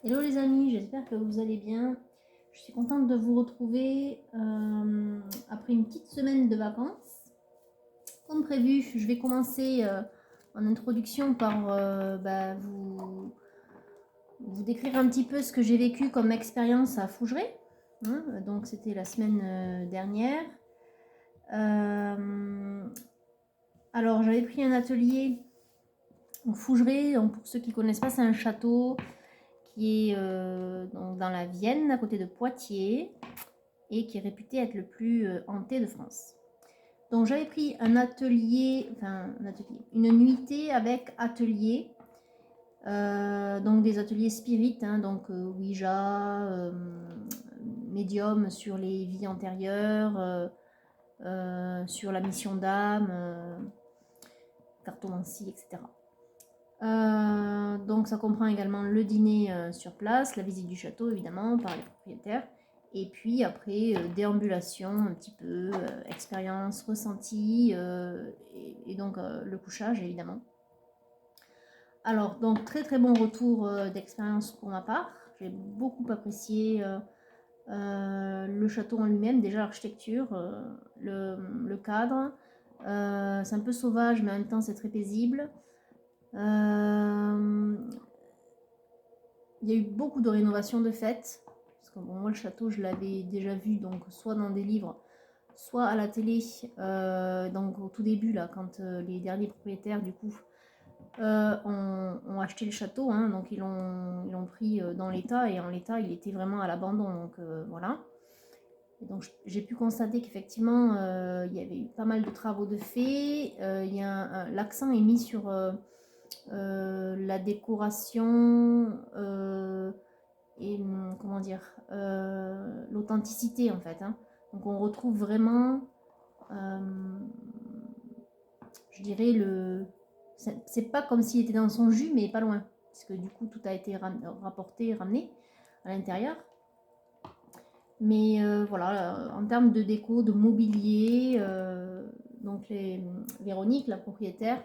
Hello les amis, j'espère que vous allez bien. Je suis contente de vous retrouver après une petite semaine de vacances. Comme prévu, je vais commencer en introduction par vous décrire un petit peu ce que j'ai vécu comme expérience à Fougeray. Donc c'était la semaine dernière. Alors j'avais pris un atelier au Fougeray. Donc pour ceux qui ne connaissent pas, c'est un château qui est dans la Vienne, à côté de Poitiers, et qui est réputé être le plus hanté de France. Donc j'avais pris un atelier, une nuitée avec atelier, donc des ateliers spirit, donc Ouija, médium sur les vies antérieures, sur la mission d'âme, cartomancie, etc. Donc ça comprend également le dîner sur place, la visite du château évidemment par les propriétaires, et puis après déambulation un petit peu, expérience ressentie, et donc le couchage évidemment. Alors donc très très bon retour d'expérience pour ma part, j'ai beaucoup apprécié le château en lui-même, déjà l'architecture, le cadre, c'est un peu sauvage mais en même temps c'est très paisible. Il y a eu beaucoup de rénovations de fait, parce que bon, moi le château je l'avais déjà vu donc soit dans des livres, soit à la télé, donc au tout début là, quand les derniers propriétaires du coup ont acheté le château, donc ils l'ont pris dans l'état, et en l'état il était vraiment à l'abandon, donc voilà. Et donc j'ai pu constater qu'effectivement il y avait eu pas mal de travaux de fait, l'accent est mis sur la décoration et comment dire, l'authenticité en fait. Donc on retrouve vraiment, je dirais, c'est pas comme s'il était dans son jus, mais pas loin, parce que du coup tout a été rapporté, ramené à l'intérieur. Mais voilà, en termes de déco, de mobilier, donc Véronique, la propriétaire,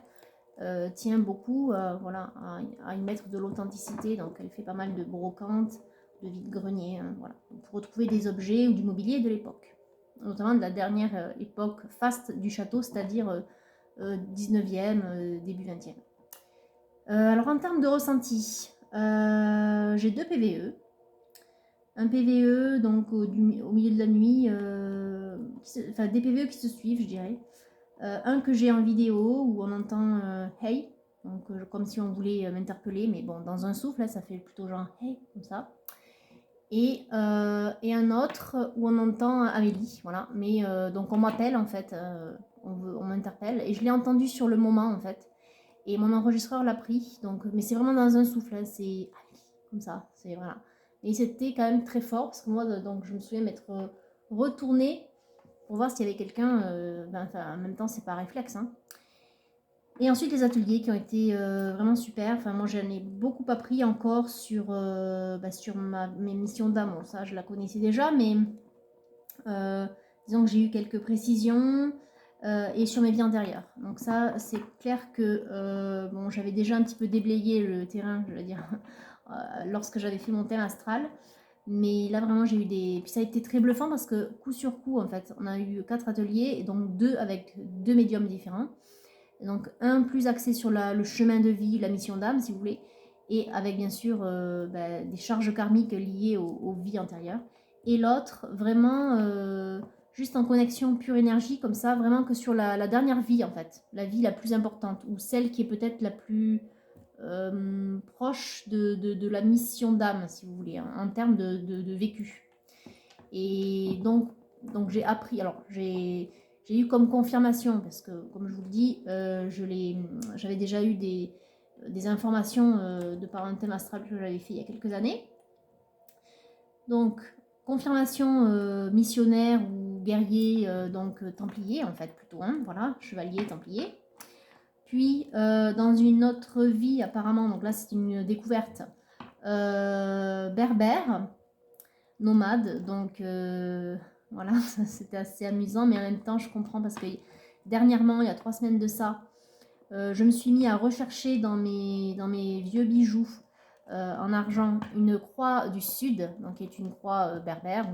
tient beaucoup voilà, à y mettre de l'authenticité. Donc elle fait pas mal de brocantes, de vide-grenier, voilà, pour retrouver des objets ou du mobilier de l'époque, notamment de la dernière époque faste du château, c'est-à-dire 19e, début 20e. Alors en termes de ressenti, j'ai 2 PVE. Un PVE donc au milieu de la nuit, des PVE qui se suivent, je dirais. Un que j'ai en vidéo où on entend hey, donc comme si on voulait m'interpeller, mais bon, dans un souffle, là, ça fait plutôt genre hey, comme ça. Et un autre où on entend Amélie, voilà. Mais donc on m'appelle en fait, on m'interpelle, et je l'ai entendu sur le moment en fait. Et mon enregistreur l'a pris, donc, mais c'est vraiment dans un souffle, c'est Amélie, comme ça, c'est voilà. Et c'était quand même très fort, parce que moi, donc, je me souviens m'être retournée pour voir s'il y avait quelqu'un, en même temps, c'est pas réflexe. Et ensuite, les ateliers qui ont été vraiment super. Enfin, moi, j'en ai beaucoup appris encore sur mes missions d'âme. Bon, ça, je la connaissais déjà, mais disons que j'ai eu quelques précisions, et sur mes vies antérieures. Donc ça, c'est clair que bon, j'avais déjà un petit peu déblayé le terrain, je veux dire, lorsque j'avais fait mon thème astral. Mais là, vraiment, j'ai eu des... Puis ça a été très bluffant parce que coup sur coup, en fait, on a eu 4 ateliers, et donc 2 avec 2 médiums différents. Donc un plus axé sur le chemin de vie, la mission d'âme, si vous voulez, et avec bien sûr des charges karmiques liées aux vies antérieures. Et l'autre, vraiment juste en connexion pure énergie, comme ça, vraiment que sur la dernière vie, en fait, la vie la plus importante, ou celle qui est peut-être la plus proche de la mission d'âme, si vous voulez, en termes de vécu. Et donc j'ai appris, alors j'ai eu comme confirmation, parce que comme je vous le dis, j'avais déjà eu des informations de par un thème astral que j'avais fait il y a quelques années. Donc confirmation missionnaire ou guerrier, donc templier en fait plutôt, voilà, chevalier templier. Puis dans une autre vie apparemment, donc là c'est une découverte, berbère, nomade, donc voilà, c'était assez amusant, mais en même temps je comprends, parce que dernièrement, il y a 3 semaines de ça, je me suis mis à rechercher dans mes vieux bijoux en argent une croix du sud, donc qui est une croix berbère.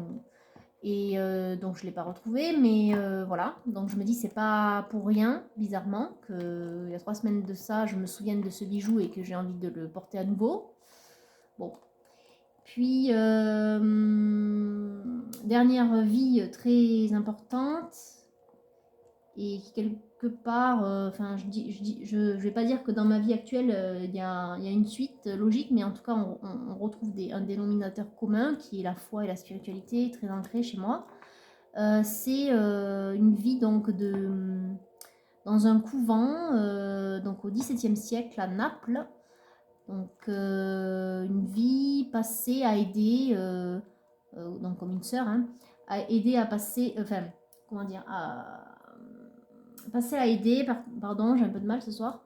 Et donc je ne l'ai pas retrouvée, mais voilà. Donc je me dis c'est pas pour rien, bizarrement, qu'il y a 3 semaines de ça, je me souvienne de ce bijou et que j'ai envie de le porter à nouveau. Bon. Puis, dernière vie très importante et qui quelque part, enfin je vais pas dire que dans ma vie actuelle il y a une suite logique, mais en tout cas on retrouve un dénominateur commun qui est la foi et la spiritualité très ancrée chez moi. C'est une vie donc dans un couvent donc au XVIIe siècle à Naples. Donc une vie passée à aider, donc comme une sœur, hein, à aider à passer, enfin comment dire, à passer à aider, pardon, j'ai un peu de mal ce soir,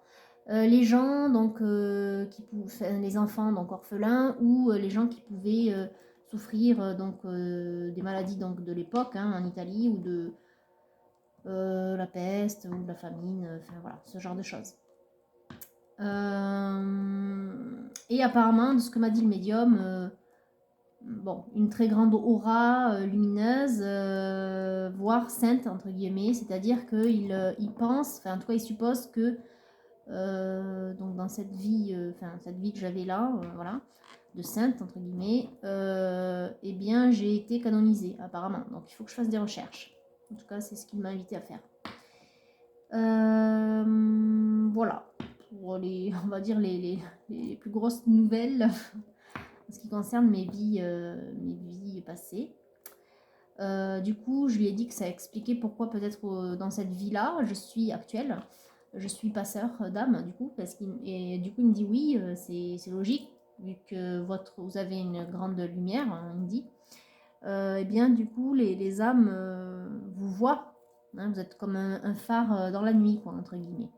les gens donc les enfants donc orphelins ou les gens qui pouvaient souffrir donc des maladies donc de l'époque hein, en Italie ou de la peste ou de la famine, enfin voilà, ce genre de choses. Et apparemment, de ce que m'a dit le médium, bon, une très grande aura lumineuse, voire sainte, entre guillemets, c'est-à-dire qu'il pense, enfin en tout cas il suppose que donc dans cette vie que j'avais là, voilà, de sainte, entre guillemets, eh bien j'ai été canonisée, apparemment. Donc il faut que je fasse des recherches. En tout cas, c'est ce qu'il m'a invité à faire. Voilà, pour on va dire les plus grosses nouvelles en ce qui concerne mes vies passées. Du coup, je lui ai dit que ça expliquait pourquoi peut-être dans cette vie-là, je suis actuelle, je suis passeur d'âme, du coup, et du coup il me dit oui, c'est logique, vu que vous avez une grande lumière, hein, il me dit. Et bien du coup les âmes vous voient, hein, vous êtes comme un phare dans la nuit, quoi, entre guillemets.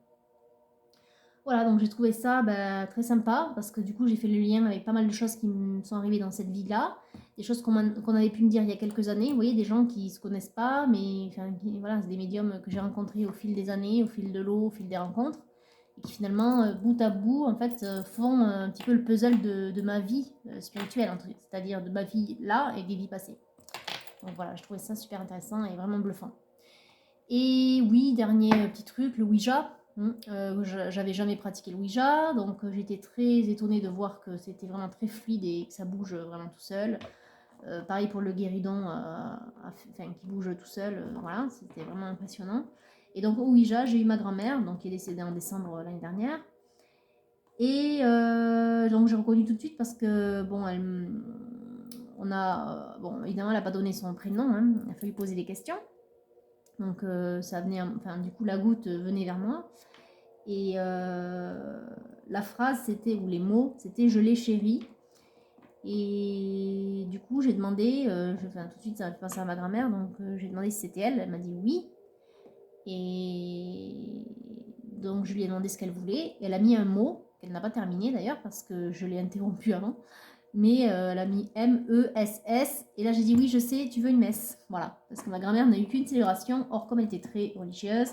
Voilà, donc j'ai trouvé ça très sympa parce que du coup j'ai fait le lien avec pas mal de choses qui me sont arrivées dans cette vie-là, des choses qu'on avait pu me dire il y a quelques années, vous voyez, des gens qui se connaissent pas, mais enfin, voilà, c'est des médiums que j'ai rencontrés au fil des années, au fil de l'eau, au fil des rencontres, et qui finalement, bout à bout, en fait, font un petit peu le puzzle de ma vie spirituelle, c'est-à-dire de ma vie là et des vies passées. Donc voilà, je trouvais ça super intéressant et vraiment bluffant. Et oui, dernier petit truc, le Ouija. J'avais jamais pratiqué le Ouija, donc j'étais très étonnée de voir que c'était vraiment très fluide et que ça bouge vraiment tout seul. Pareil pour le guéridon qui bouge tout seul, voilà, c'était vraiment impressionnant. Et donc au Ouija, j'ai eu ma grand-mère, donc qui est décédée en décembre l'année dernière. Et donc j'ai reconnu tout de suite parce que bon, bon, évidemment, elle n'a pas donné son prénom, hein, il a fallu poser des questions. Donc ça venait, enfin du coup la goutte venait vers moi. Et la phrase c'était, ou les mots, c'était je l'ai chérie. Et du coup j'ai demandé, tout de suite ça a fait penser à ma grand-mère, donc j'ai demandé si c'était elle, elle m'a dit oui. Et donc je lui ai demandé ce qu'elle voulait. Elle a mis un mot, qu'elle n'a pas terminé d'ailleurs parce que je l'ai interrompu avant. Mais elle a mis M-E-S-S. Et là j'ai dit oui je sais, tu veux une messe. Voilà, parce que ma grand-mère n'a eu qu'une célébration. Or comme elle était très religieuse,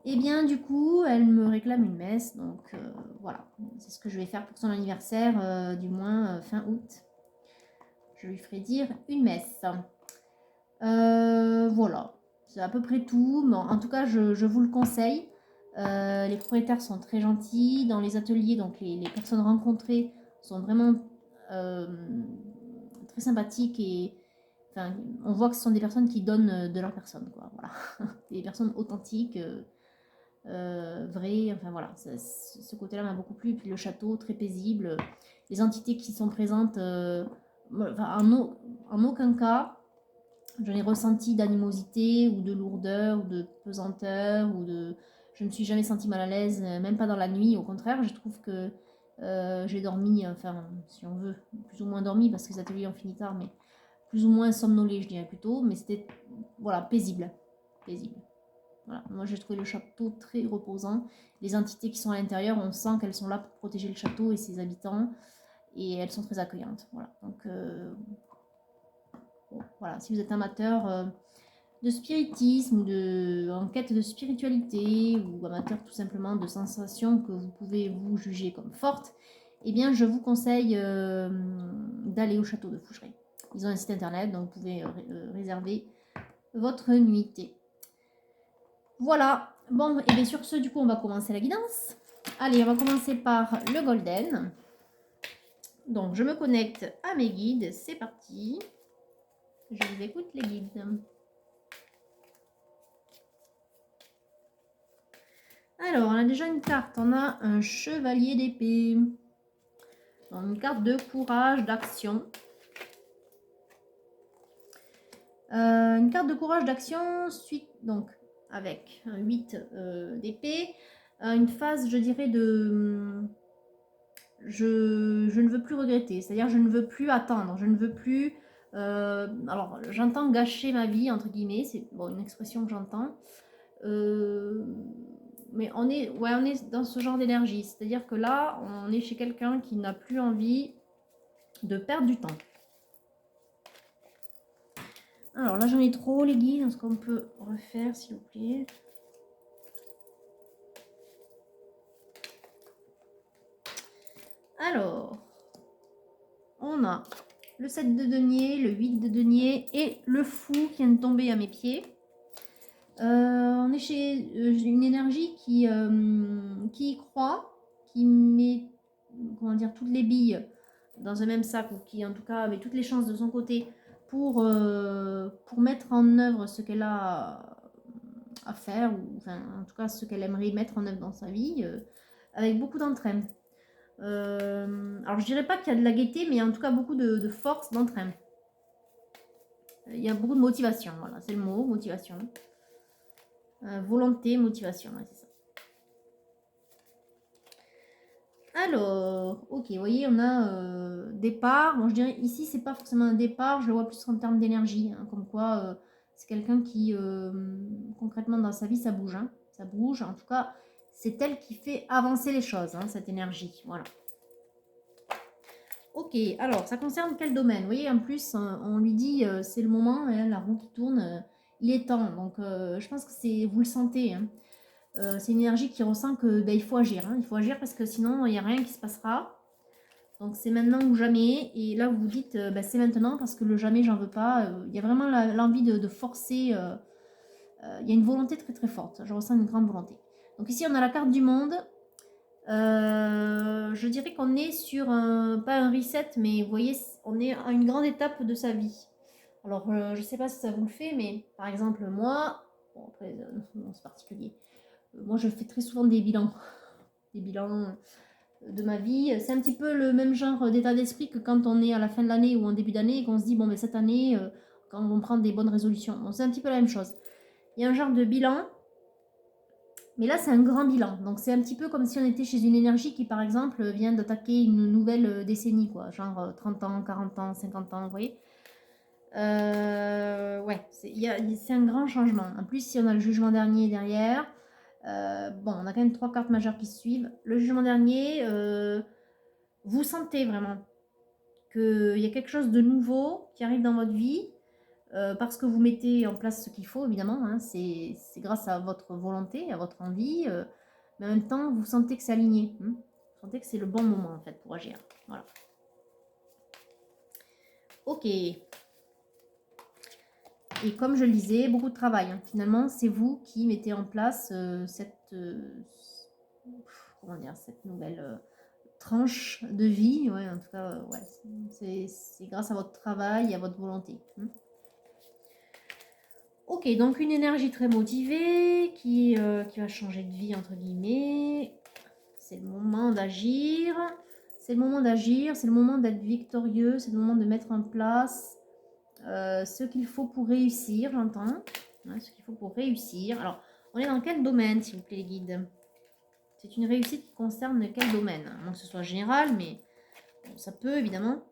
et bien du coup elle me réclame une messe. Donc voilà, c'est ce que je vais faire pour son anniversaire, du moins fin août. Je lui ferai dire une messe. Voilà, c'est à peu près tout. Mais en tout cas je vous le conseille. Les propriétaires sont très gentils. Dans les ateliers, donc les personnes rencontrées sont vraiment très sympathiques et enfin, on voit que ce sont des personnes qui donnent de leur personne, quoi. Voilà, des personnes authentiques, vraies. Enfin voilà, ce côté-là m'a beaucoup plu. Et puis le château très paisible, les entités qui sont présentes, en aucun cas je n'ai ressenti d'animosité ou de lourdeur ou de pesanteur je ne me suis jamais sentie mal à l'aise, même pas dans la nuit. Au contraire, je trouve que j'ai dormi, enfin, si on veut, plus ou moins dormi parce que les ateliers ont fini tard, mais plus ou moins somnolé, je dirais plutôt. Mais c'était, voilà, paisible. Paisible. Voilà. Moi, j'ai trouvé le château très reposant. Les entités qui sont à l'intérieur, on sent qu'elles sont là pour protéger le château et ses habitants. Et elles sont très accueillantes. Voilà. Donc, bon, voilà. Si vous êtes amateur de spiritisme ou en quête de spiritualité ou amateur tout simplement de sensations que vous pouvez vous juger comme fortes, eh bien je vous conseille d'aller au château de Fougeray. Ils ont un site internet, donc vous pouvez réserver votre nuitée. Voilà. Bon, et bien sur ce, du coup, on va commencer la guidance. Allez, on va commencer par le golden. Donc, je me connecte à mes guides. C'est parti. Je vous écoute, les guides. Alors, on a déjà une carte. On a un chevalier d'épée. Une carte de courage, d'action. Une carte de courage, d'action, suite, donc, avec un 8 d'épée. Une phase, je dirais, de... Je ne veux plus regretter. C'est-à-dire, je ne veux plus attendre. Je ne veux plus... alors, j'entends gâcher ma vie, entre guillemets. C'est bon, une expression que j'entends. Mais on est dans ce genre d'énergie. C'est-à-dire que là, on est chez quelqu'un qui n'a plus envie de perdre du temps. Alors là, j'en ai trop, les guides. Est-ce qu'on peut refaire, s'il vous plaît? Alors, on a le 7 de denier, le 8 de denier et le fou qui vient de tomber à mes pieds. On est chez une énergie qui y croit, qui met, comment dire, toutes les billes dans un même sac, ou qui en tout cas avait toutes les chances de son côté pour mettre en œuvre ce qu'elle a à faire, ou enfin en tout cas ce qu'elle aimerait mettre en œuvre dans sa vie, avec beaucoup d'entrain. Alors je dirais pas qu'il y a de la gaieté, mais en tout cas beaucoup de force, d'entrain. Il y a beaucoup de motivation, voilà, c'est le mot, motivation. Volonté, motivation, ouais, c'est ça. Alors, ok, vous voyez, on a départ. Bon, je dirais ici, c'est pas forcément un départ, je le vois plus en termes d'énergie, hein, comme quoi c'est quelqu'un qui, concrètement, dans sa vie, ça bouge. Hein, ça bouge, en tout cas, c'est elle qui fait avancer les choses, hein, cette énergie, voilà. Ok, alors, ça concerne quel domaine? Vous voyez, en plus, on lui dit, c'est le moment, hein, la roue qui tourne, il est temps. Donc, je pense que c'est, vous le sentez, hein. C'est une énergie qui ressent que il faut agir. Hein. Il faut agir parce que sinon, il n'y a rien qui se passera. Donc, c'est maintenant ou jamais. Et là, vous vous dites, c'est maintenant parce que le jamais, j'en veux pas. Il y a vraiment l'envie de forcer. Il y a une volonté très très forte. Je ressens une grande volonté. Donc ici, on a la carte du monde. Je dirais qu'on est sur pas un reset, mais vous voyez, on est à une grande étape de sa vie. Alors, je ne sais pas si ça vous le fait, mais par exemple, moi, bon, après, non, c'est particulier. Moi, je fais très souvent des bilans de ma vie. C'est un petit peu le même genre d'état d'esprit que quand on est à la fin de l'année ou en début d'année et qu'on se dit, bon, mais cette année, quand on prend des bonnes résolutions. Bon, c'est un petit peu la même chose. Il y a un genre de bilan, mais là, c'est un grand bilan. Donc, c'est un petit peu comme si on était chez une énergie qui, par exemple, vient d'attaquer une nouvelle décennie, quoi. Genre 30 ans, 40 ans, 50 ans, vous voyez. Ouais, c'est un grand changement. En plus, si on a le jugement dernier derrière, bon, on a quand même 3 cartes majeures qui se suivent. Le jugement dernier, vous sentez vraiment qu'il y a quelque chose de nouveau qui arrive dans votre vie, parce que vous mettez en place ce qu'il faut, évidemment. Hein, c'est grâce à votre volonté, à votre envie, mais en même temps, vous sentez que c'est aligné. Hein, vous sentez que c'est le bon moment, en fait, pour agir. Voilà. Ok. Et comme je le disais, beaucoup de travail. Hein. Finalement, c'est vous qui mettez en place cette nouvelle tranche de vie. Ouais, en tout cas, ouais, c'est grâce à votre travail et à votre volonté. Hein. Ok, donc une énergie très motivée qui va changer de vie, entre guillemets. C'est le moment d'agir. C'est le moment d'agir, c'est le moment d'être victorieux, c'est le moment de mettre en place ce qu'il faut pour réussir, j'entends. Ouais, ce qu'il faut pour réussir. Alors, on est dans quel domaine, s'il vous plaît, les guides? C'est une réussite qui concerne quel domaine? À moins que ce soit général, mais bon, ça peut, évidemment.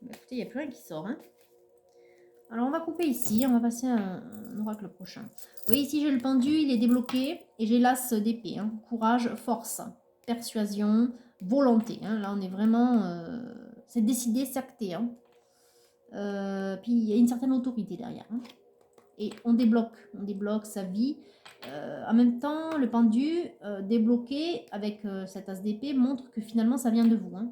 Bah, écoutez, il n'y a plus rien qui sort. Hein. Alors, on va couper ici. On va passer à un oracle prochain. Vous voyez, ici, j'ai le pendu, il est débloqué. Et j'ai l'as d'épée. Hein. Courage, force, persuasion, volonté. Hein. Là, on est vraiment... c'est décidé, c'est acté. Hein. Puis, il y a une certaine autorité derrière. Hein. et on débloque sa vie. En même temps, le pendu débloqué avec cet as d'épée montre que finalement ça vient de vous. Hein.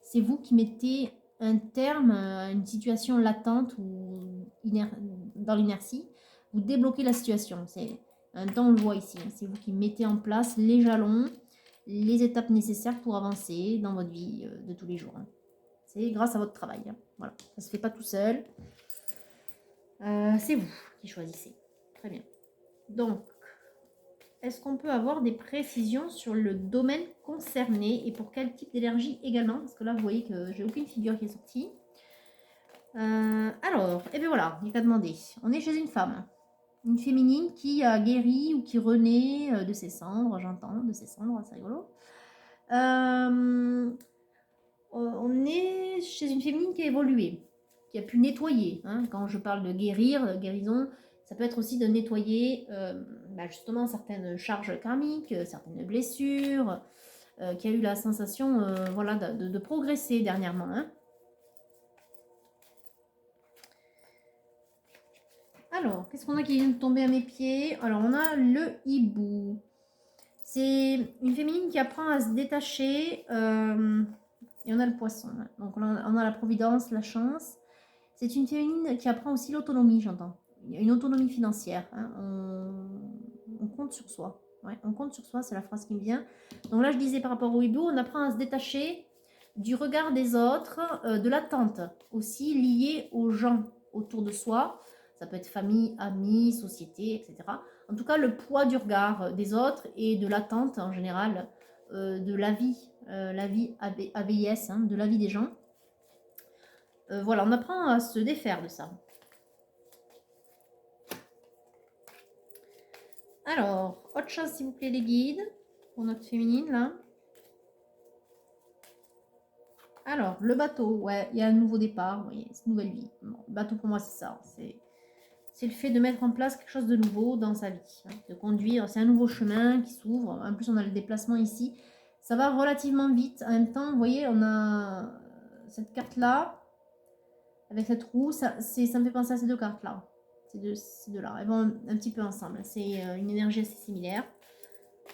C'est vous qui mettez un terme à une situation latente ou dans l'inertie. Vous débloquez la situation. En même temps, on le voit ici. Hein. C'est vous qui mettez en place les jalons, les étapes nécessaires pour avancer dans votre vie de tous les jours. Hein. C'est grâce à votre travail. Hein. Voilà, ça ne se fait pas tout seul. C'est vous qui choisissez. Très bien. Donc, est-ce qu'on peut avoir des précisions sur le domaine concerné et pour quel type d'énergie également? Parce que là, vous voyez que j'ai aucune figure qui est sortie. Alors, et bien voilà, il n'y a qu'à demander. On est chez une femme, une féminine qui a guéri ou qui renaît de ses cendres, j'entends, de ses cendres, c'est rigolo. On est chez une féminine qui a évolué, qui a pu nettoyer. Hein. Quand je parle de guérir, guérison, ça peut être aussi de nettoyer justement certaines charges karmiques, certaines blessures, qui a eu la sensation voilà, de progresser dernièrement. Hein. Alors, qu'est-ce qu'on a qui vient de tomber à mes pieds? Alors, on a le hibou. C'est une féminine qui apprend à se détacher. Et on a le poisson. Hein. Donc, on a la providence, la chance. C'est une féminine qui apprend aussi l'autonomie, j'entends. Il y a une autonomie financière. Hein. On compte sur soi. Ouais, on compte sur soi, c'est la phrase qui me vient. Donc là, je disais par rapport au hibou, on apprend à se détacher du regard des autres, de l'attente aussi liée aux gens autour de soi. Ça peut être famille, amis, société, etc. En tout cas, le poids du regard des autres et de l'attente en général de la vie AVIS, hein, de la vie des gens. Voilà, on apprend à se défaire de ça. Alors, autre chose s'il vous plaît les guides, pour notre féminine là. Alors, le bateau, ouais, il y a un nouveau départ, vous voyez, c'est une nouvelle vie. Bon, le bateau pour moi c'est ça, c'est le fait de mettre en place quelque chose de nouveau dans sa vie, hein, de conduire, c'est un nouveau chemin qui s'ouvre, en plus on a le déplacement ici, ça va relativement vite, en même temps, vous voyez, on a cette carte-là, avec cette roue, ça me fait penser à ces deux cartes-là, ces deux-là, elles vont un petit peu ensemble, c'est une énergie assez similaire.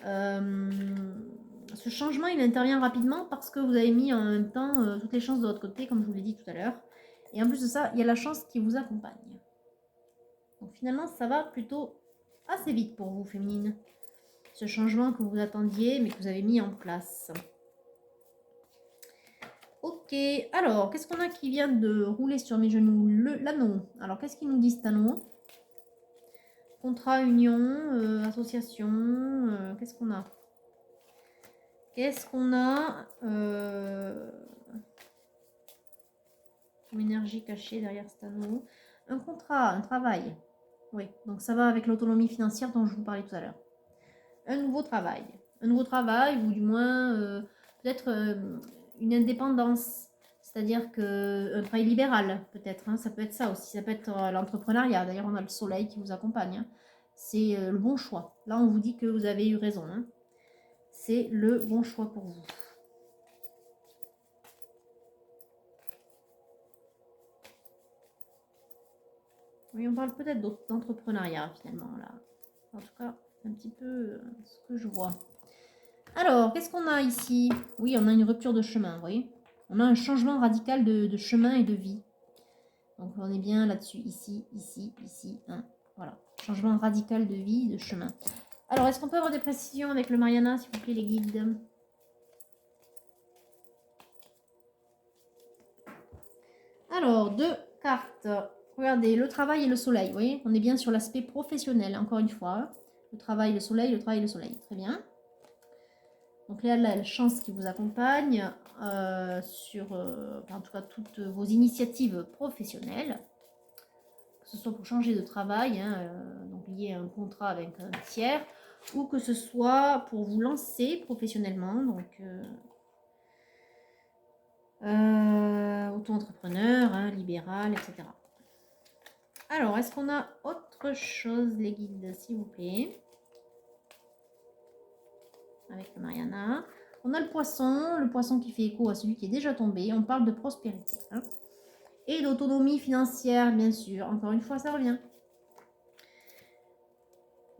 Ce changement, il intervient rapidement parce que vous avez mis en même temps toutes les chances de votre côté, comme je vous l'ai dit tout à l'heure, et en plus de ça, il y a la chance qui vous accompagne. Donc finalement, ça va plutôt assez vite pour vous, féminine. Ce changement que vous attendiez, mais que vous avez mis en place. Ok, alors, qu'est-ce qu'on a qui vient de rouler sur mes genoux? L'anneau. Alors, qu'est-ce qu'il nous dit cet anneau? Contrat, union, association, qu'est-ce qu'on a? Qu'est-ce qu'on a comme énergie cachée derrière cet anneau? Un contrat, un travail. Oui, donc ça va avec l'autonomie financière dont je vous parlais tout à l'heure. Un nouveau travail. Un nouveau travail, ou du moins peut-être une indépendance. C'est-à-dire qu'un travail libéral, peut-être. Hein, ça peut être ça aussi. Ça peut être l'entrepreneuriat. D'ailleurs, on a le soleil qui vous accompagne. Hein. C'est le bon choix. Là, on vous dit que vous avez eu raison. Hein. C'est le bon choix pour vous. Oui, on parle peut-être d'entrepreneuriat finalement là. En tout cas, c'est un petit peu ce que je vois. Alors, qu'est-ce qu'on a ici? Oui, on a une rupture de chemin, vous voyez. On a un changement radical de chemin et de vie. Donc, on est bien là-dessus. Ici, ici, ici. Hein. Voilà. Changement radical de vie, de chemin. Alors, est-ce qu'on peut avoir des précisions avec le Mariana, s'il vous plaît, les guides? Alors, deux cartes. Regardez, le travail et le soleil, vous voyez, on est bien sur l'aspect professionnel, encore une fois. Le travail, le soleil, le travail, le soleil. Très bien. Donc là, la chance qui vous accompagne sur, en tout cas, toutes vos initiatives professionnelles. Que ce soit pour changer de travail, hein, donc lié à un contrat avec un tiers, ou que ce soit pour vous lancer professionnellement, donc auto-entrepreneur, hein, libéral, etc. Alors, est-ce qu'on a autre chose, les guides, s'il vous plaît? Avec le Mariana. On a le poisson qui fait écho à celui qui est déjà tombé. On parle de prospérité. Hein. Et d'autonomie financière, bien sûr. Encore une fois, ça revient.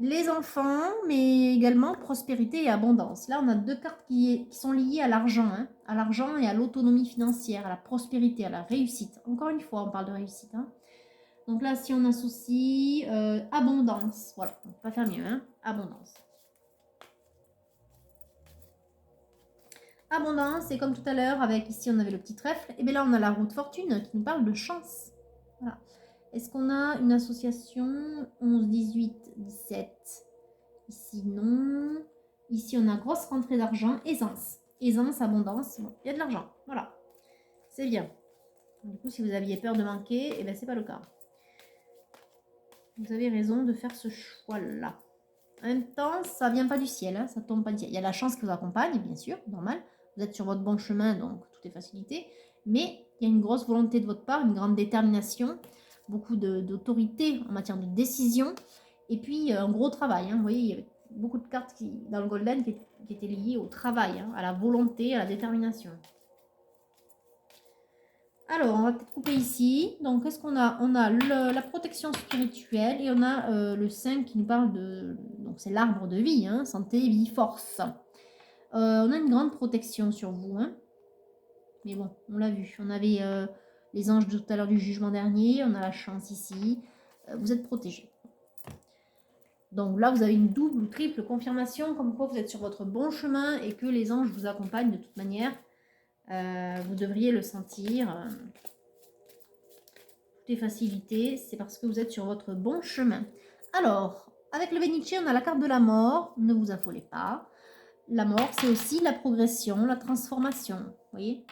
les enfants, mais également prospérité et abondance. Là, on a deux cartes qui sont liées à l'argent, hein, à l'argent et à l'autonomie financière, à la prospérité, à la réussite. Encore une fois, on parle de réussite. Hein. Donc là, si on associe abondance, voilà, on ne peut pas faire mieux, hein, abondance. Abondance, et comme tout à l'heure, avec ici on avait le petit trèfle, et bien là on a la roue de fortune qui nous parle de chance. Voilà. Est-ce qu'on a une association 11, 18, 17? Ici non. Ici on a grosse rentrée d'argent, aisance. Aisance, abondance, bon, il y a de l'argent, voilà. C'est bien. Du coup, si vous aviez peur de manquer, et bien c'est pas le cas. Vous avez raison de faire ce choix-là. En même temps, ça vient pas du ciel, hein, ça tombe pas du ciel. Il y a la chance qui vous accompagne, bien sûr, normal. Vous êtes sur votre bon chemin, donc tout est facilité. Mais il y a une grosse volonté de votre part, une grande détermination, beaucoup d'autorité en matière de décision, et puis un gros travail. Hein. Vous voyez, il y avait beaucoup de cartes dans le Golden qui étaient liées au travail, hein, à la volonté, à la détermination. Alors, on va peut-être couper ici. Donc, qu'est-ce qu'on a? On a la protection spirituelle et on a le 5 qui nous parle de... Donc, c'est l'arbre de vie, hein, santé, vie, force. On a une grande protection sur vous. Hein. Mais bon, on l'a vu. On avait les anges de tout à l'heure du jugement dernier. On a la chance ici. Vous êtes protégés. Donc là, vous avez une double ou triple confirmation comme quoi vous êtes sur votre bon chemin et que les anges vous accompagnent de toute manière. Vous devriez le sentir. Toutes les facilités, c'est parce que vous êtes sur votre bon chemin. Alors, avec le Véniché, on a la carte de la mort. Ne vous affolez pas. La mort, c'est aussi la progression, la transformation. Vous voyez,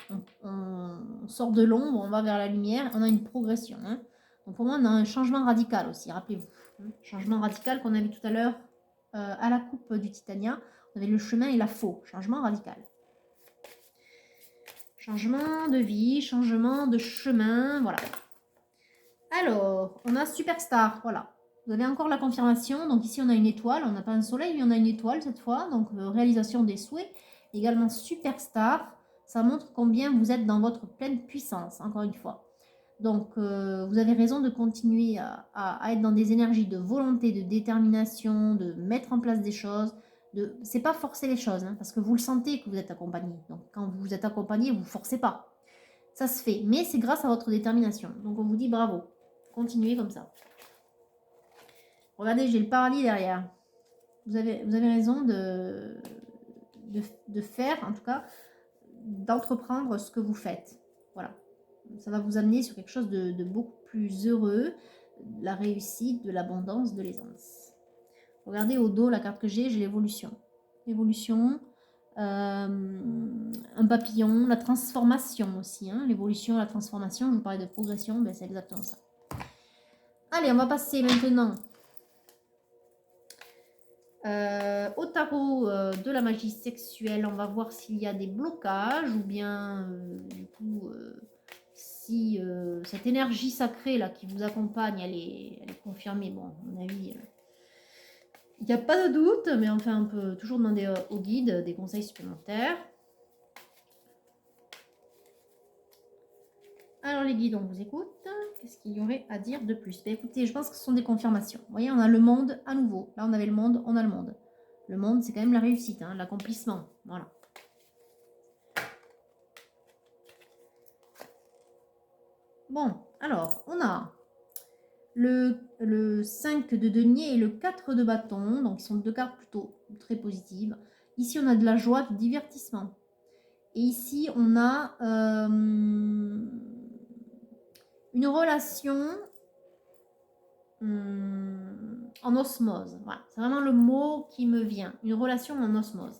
on sort de l'ombre, on va vers la lumière, on a une progression. Hein. Donc pour moi, on a un changement radical aussi, rappelez-vous. Changement radical qu'on a vu tout à l'heure à la coupe du Titania. On avait le chemin et la faux. Changement radical. Changement de vie, changement de chemin, voilà. Alors, on a Superstar, voilà. Vous avez encore la confirmation. Donc ici, on a une étoile. On n'a pas un soleil, mais on a une étoile cette fois. Donc, réalisation des souhaits. Également Superstar. Ça montre combien vous êtes dans votre pleine puissance, encore une fois. Donc, vous avez raison de continuer à être dans des énergies de volonté, de détermination, de mettre en place des choses. C'est pas forcer les choses, hein, parce que vous le sentez que vous êtes accompagné. Donc, quand vous êtes accompagné, vous ne forcez pas. Ça se fait, mais c'est grâce à votre détermination. Donc, on vous dit bravo. Continuez comme ça. Regardez, j'ai le paradis derrière. Vous avez raison de faire, en tout cas, d'entreprendre ce que vous faites. Voilà. Ça va vous amener sur quelque chose de beaucoup plus heureux, de la réussite, de l'abondance, de l'aisance. Regardez au dos, la carte que j'ai l'évolution. L'évolution, un papillon, la transformation aussi. Hein, l'évolution, la transformation, je vous parlais de progression, ben c'est exactement ça. Allez, on va passer maintenant au tarot de la magie sexuelle. On va voir s'il y a des blocages ou bien, du coup, si cette énergie sacrée là qui vous accompagne, elle est confirmée. Bon, à mon avis, il n'y a pas de doute, mais enfin, on peut toujours demander au guide des conseils supplémentaires. Alors les guides, on vous écoute. Qu'est-ce qu'il y aurait à dire de plus? Ben, écoutez, je pense que ce sont des confirmations. Vous voyez, on a le monde à nouveau. Là, on avait le monde, on a le monde. Le monde, c'est quand même la réussite, hein, l'accomplissement. Voilà. Bon, alors, on a le 5 de denier et le 4 de bâton. Donc, ils sont deux cartes plutôt très positives. Ici, on a de la joie, du divertissement. Et ici, on a une relation en osmose. Voilà, c'est vraiment le mot qui me vient. Une relation en osmose.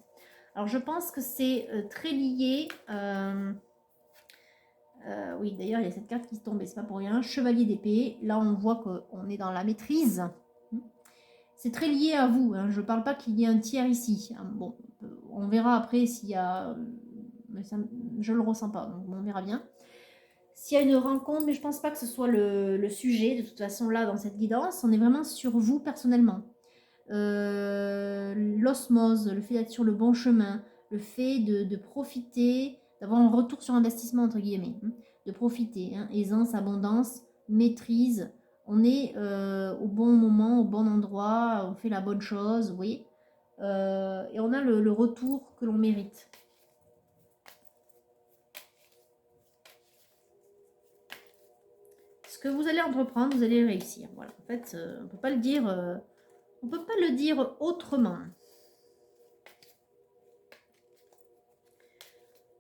Alors, je pense que c'est très lié... oui, d'ailleurs, il y a cette carte qui se tombe, et c'est pas pour rien. Chevalier d'épée. Là, on voit qu'on est dans la maîtrise. C'est très lié à vous. Hein. Je ne parle pas qu'il y ait un tiers ici. Bon, on verra après s'il y a... Mais ça, je ne le ressens pas, donc on verra bien. S'il y a une rencontre, mais je ne pense pas que ce soit le sujet. De toute façon, là, dans cette guidance, on est vraiment sur vous personnellement. L'osmose, le fait d'être sur le bon chemin, le fait de profiter, d'avoir un retour sur investissement, entre guillemets, hein, de profiter, hein, aisance, abondance, maîtrise, on est au bon moment, au bon endroit, on fait la bonne chose, vous voyez. Et on a le retour que l'on mérite. Ce que vous allez entreprendre, vous allez réussir. Voilà. En fait, on peut pas le dire, on peut pas le dire autrement.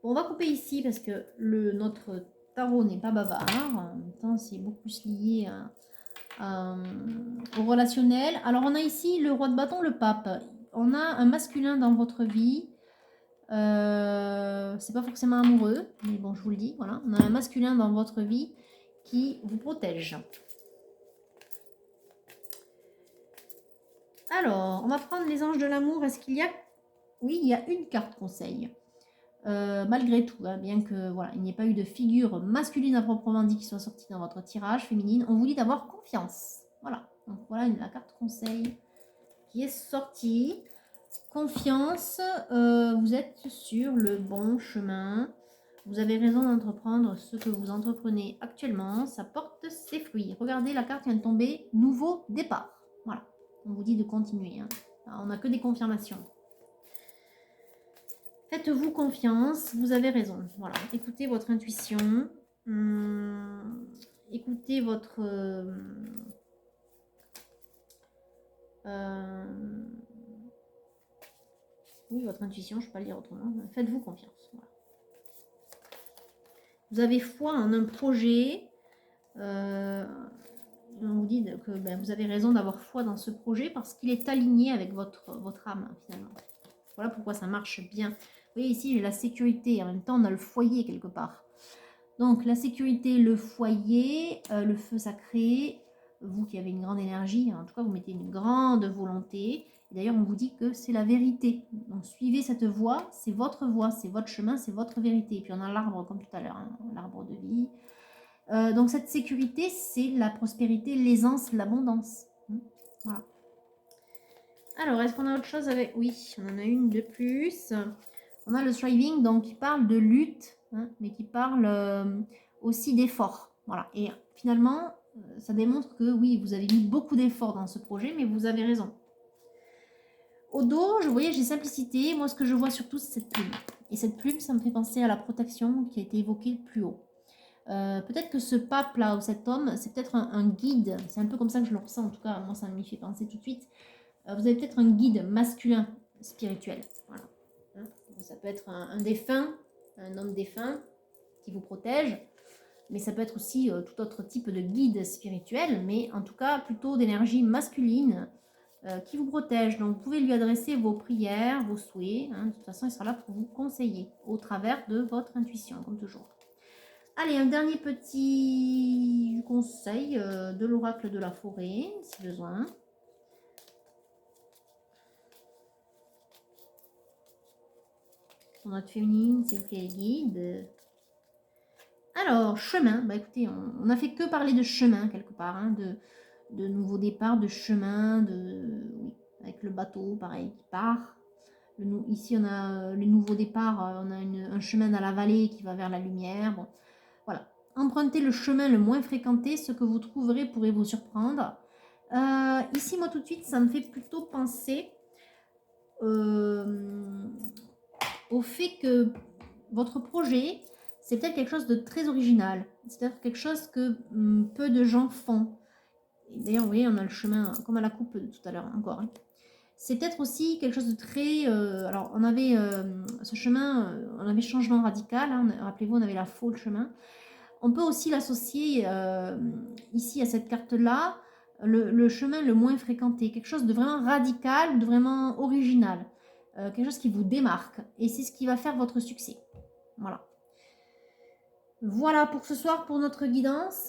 Bon, on va couper ici parce que notre tarot n'est pas bavard. En même temps, c'est beaucoup plus lié au relationnel. Alors, on a ici le roi de bâton, le pape. On a un masculin dans votre vie. C'est pas forcément amoureux, mais bon, je vous le dis. Voilà, on a un masculin dans votre vie qui vous protège. Alors, on va prendre les anges de l'amour. Est-ce qu'il y a... Oui, il y a une carte conseil. Malgré tout, hein, bien que voilà, il n'y ait pas eu de figure masculine à proprement dit qui soit sortie dans votre tirage féminine, on vous dit d'avoir confiance. Voilà, donc voilà la carte conseil qui est sortie. Confiance, vous êtes sur le bon chemin. Vous avez raison d'entreprendre ce que vous entreprenez actuellement. Ça porte ses fruits. Regardez, la carte vient de tomber. Nouveau départ. Voilà, on vous dit de continuer. Hein. Alors, on n'a que des confirmations. Faites-vous confiance, vous avez raison. Voilà, écoutez votre intuition, écoutez votre oui, votre intuition, je ne peux pas le dire autrement. Faites-vous confiance. Voilà. Vous avez foi en un projet. On vous dit que vous avez raison d'avoir foi dans ce projet parce qu'il est aligné avec votre âme finalement. Voilà pourquoi ça marche bien. Vous voyez ici, j'ai la sécurité. En même temps, on a le foyer quelque part. Donc, la sécurité, le foyer, le feu sacré. Vous qui avez une grande énergie, en tout cas, vous mettez une grande volonté. D'ailleurs, on vous dit que c'est la vérité. Donc, suivez cette voie. C'est votre chemin, c'est votre vérité. Et puis, on a l'arbre, comme tout à l'heure, hein, l'arbre de vie. Donc, cette sécurité, c'est la prospérité, l'aisance, l'abondance. Voilà. Alors, est-ce qu'on a autre chose avec... Oui, on en a une de plus. On a le striving, donc qui parle de lutte, hein, mais qui parle aussi d'effort. Voilà. Et finalement, ça démontre que oui, vous avez mis beaucoup d'efforts dans ce projet, mais vous avez raison. Au dos, je voyais, j'ai simplicité. Moi, ce que je vois surtout, c'est cette plume. Et cette plume, ça me fait penser à la protection qui a été évoquée plus haut. Peut-être que ce pape-là, ou cet homme, c'est peut-être un guide. C'est un peu comme ça que je le ressens, en tout cas, moi, ça m'y fait penser tout de suite. Vous avez peut-être un guide masculin spirituel. Voilà. Hein, ça peut être un défunt, un homme défunt qui vous protège. Mais ça peut être aussi tout autre type de guide spirituel, mais en tout cas plutôt d'énergie masculine qui vous protège. Donc vous pouvez lui adresser vos prières, vos souhaits. Hein. De toute façon, il sera là pour vous conseiller au travers de votre intuition, comme toujours. Allez, un dernier petit conseil de l'oracle de la forêt, si besoin. Pour notre féminine, s'il vous plaît, guide. Alors, chemin. Bah écoutez, on n'a fait que parler de chemin quelque part, hein, de nouveaux départs, de chemin, oui, avec le bateau, pareil, qui part. Ici, on a les nouveaux départs, on a un chemin dans la vallée qui va vers la lumière. Bon, voilà. Empruntez le chemin le moins fréquenté, ce que vous trouverez pourrait vous surprendre. Ici, moi, tout de suite, ça me fait plutôt penser au fait que votre projet, c'est peut-être quelque chose de très original. C'est-à-dire quelque chose que peu de gens font. D'ailleurs, vous voyez, on a le chemin comme à la coupe tout à l'heure encore. Hein. C'est peut-être aussi quelque chose de très... alors, on avait ce chemin, on avait changement radical. Hein, rappelez-vous, on avait la faux chemin. On peut aussi l'associer ici à cette carte-là, le chemin le moins fréquenté. Quelque chose de vraiment radical, de vraiment original. Quelque chose qui vous démarque. Et c'est ce qui va faire votre succès. Voilà. Voilà pour ce soir pour notre guidance,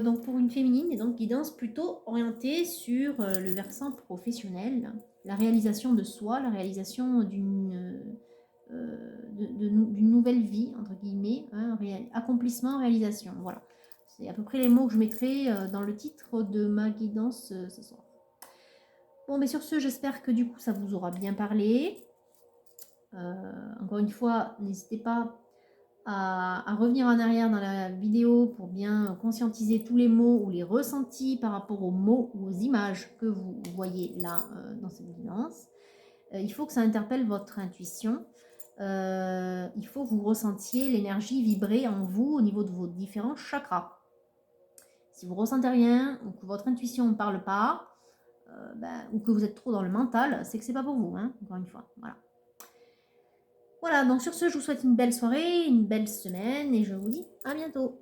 donc pour une féminine, et donc guidance plutôt orientée sur le versant professionnel, la réalisation de soi, la réalisation d'une nouvelle vie, entre guillemets, hein, accomplissement, réalisation, voilà. C'est à peu près les mots que je mettrai dans le titre de ma guidance ce soir. Bon, mais sur ce, j'espère que du coup ça vous aura bien parlé. Encore une fois, n'hésitez pas à revenir en arrière dans la vidéo pour bien conscientiser tous les mots ou les ressentis par rapport aux mots ou aux images que vous voyez là dans cette guidance. Il faut que ça interpelle votre intuition. Il faut que vous ressentiez l'énergie vibrer en vous au niveau de vos différents chakras. Si vous ressentez rien ou que votre intuition ne parle pas, ou que vous êtes trop dans le mental, c'est que c'est pas pour vous, hein, encore une fois. Voilà. Voilà, donc sur ce, je vous souhaite une belle soirée, une belle semaine et je vous dis à bientôt.